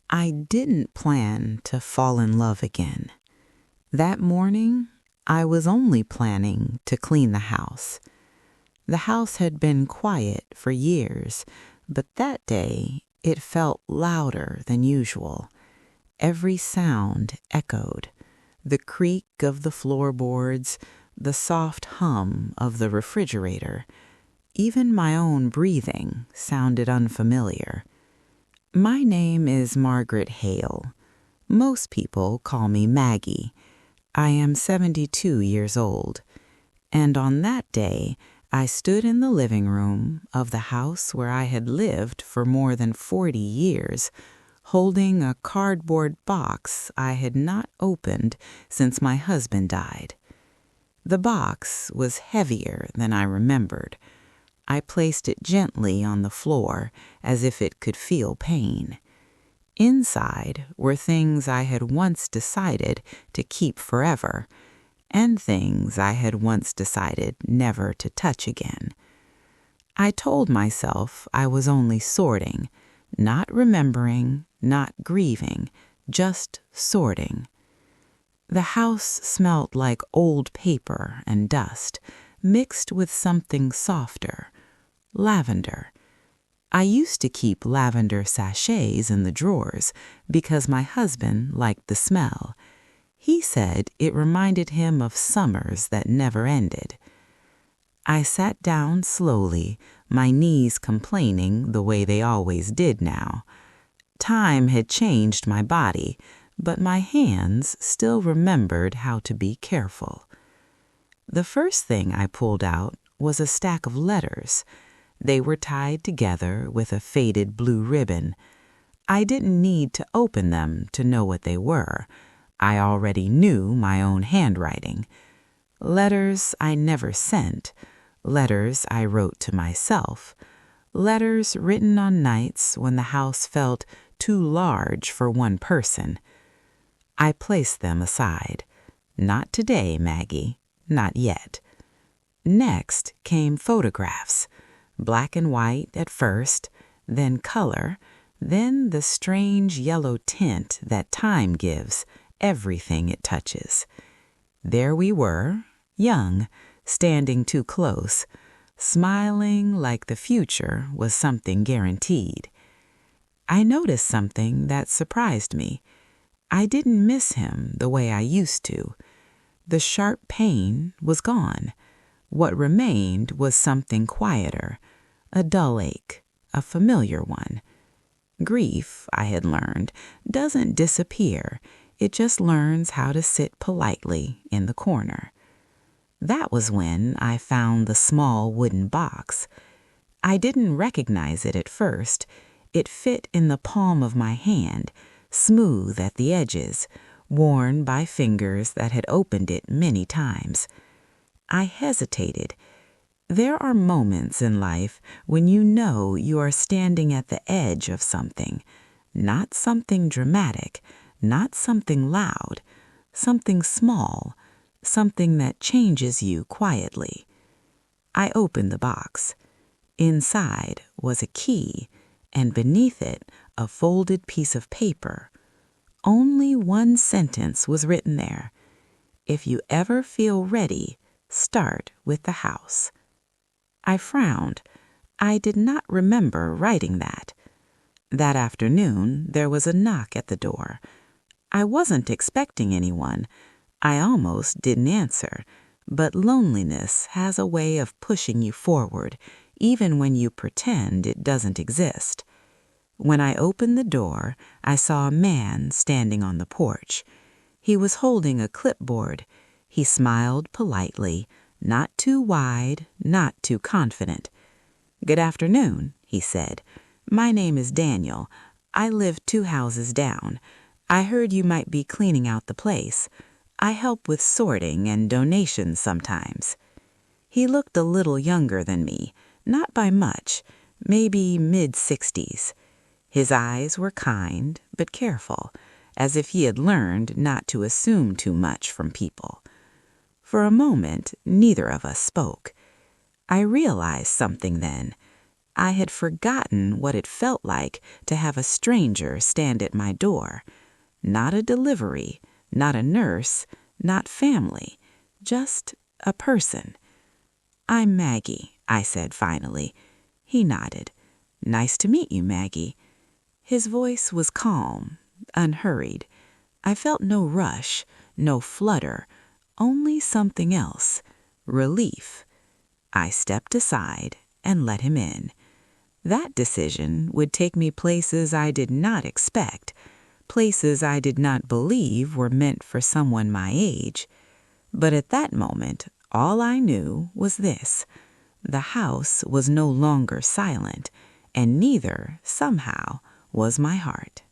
I didn't plan to fall in love again. That morning, I was only planning to clean the house. The house had been quiet for years, but that day it felt louder than usual. Every sound echoed. The creak of the floorboards, the soft hum of the refrigerator. Even my own breathing sounded unfamiliar. My name is Margaret Hale. Most people call me Maggie. I am 72 years old. And on that day, I stood in the living room of the house where I had lived for more than 40 years, holding a cardboard box I had not opened since my husband died. The box was heavier than I remembered. I placed it gently on the floor as if it could feel pain. Inside were things I had once decided to keep forever, and things I had once decided never to touch again. I told myself I was only sorting, not remembering, not grieving, just sorting. The house smelt like old paper and dust, mixed with something softer. Lavender. I used to keep lavender sachets in the drawers because my husband liked the smell. He said it reminded him of summers that never ended. I sat down slowly, my knees complaining the way they always did now. Time had changed my body, but my hands still remembered how to be careful. The first thing I pulled out was a stack of letters. They were tied together with a faded blue ribbon. I didn't need to open them to know what they were. I already knew my own handwriting. Letters I never sent. Letters I wrote to myself. Letters written on nights when the house felt too large for one person. I placed them aside. Not today, Maggie. Not yet. Next came photographs. Black and white at first, then color, then the strange yellow tint that time gives everything it touches. There we were, young, standing too close, smiling like the future was something guaranteed. I noticed something that surprised me. I didn't miss him the way I used to. The sharp pain was gone. What remained was something quieter, a dull ache, a familiar one. Grief, I had learned, doesn't disappear. It just learns how to sit politely in the corner. That was when I found the small wooden box. I didn't recognize it at first. It fit in the palm of my hand, smooth at the edges, worn by fingers that had opened it many times. I hesitated. There are moments in life when you know you are standing at the edge of something, not something dramatic, not something loud, something small, something that changes you quietly. I opened the box. Inside was a key, and beneath it a folded piece of paper. Only one sentence was written there. If you ever feel ready, start with the house. I frowned. I did not remember writing that. That afternoon, there was a knock at the door. I wasn't expecting anyone. I almost didn't answer, but loneliness has a way of pushing you forward, even when you pretend it doesn't exist. When I opened the door, I saw a man standing on the porch. He was holding a clipboard. He smiled politely, not too wide, not too confident. "Good afternoon," he said. "My name is Daniel. I live 2 houses down. I heard you might be cleaning out the place. I help with sorting and donations sometimes." He looked a little younger than me, not by much, maybe mid-60s. His eyes were kind but careful, as if he had learned not to assume too much from people. For a moment, neither of us spoke. I realized something then. I had forgotten what it felt like to have a stranger stand at my door. Not a delivery, not a nurse, not family, just a person. "I'm Maggie," I said finally. He nodded. "Nice to meet you, Maggie." His voice was calm, unhurried. I felt no rush, no flutter, only something else, relief. I stepped aside and let him in. That decision would take me places I did not expect, places I did not believe were meant for someone my age. But at that moment, all I knew was this: the house was no longer silent, and neither, somehow, was my heart.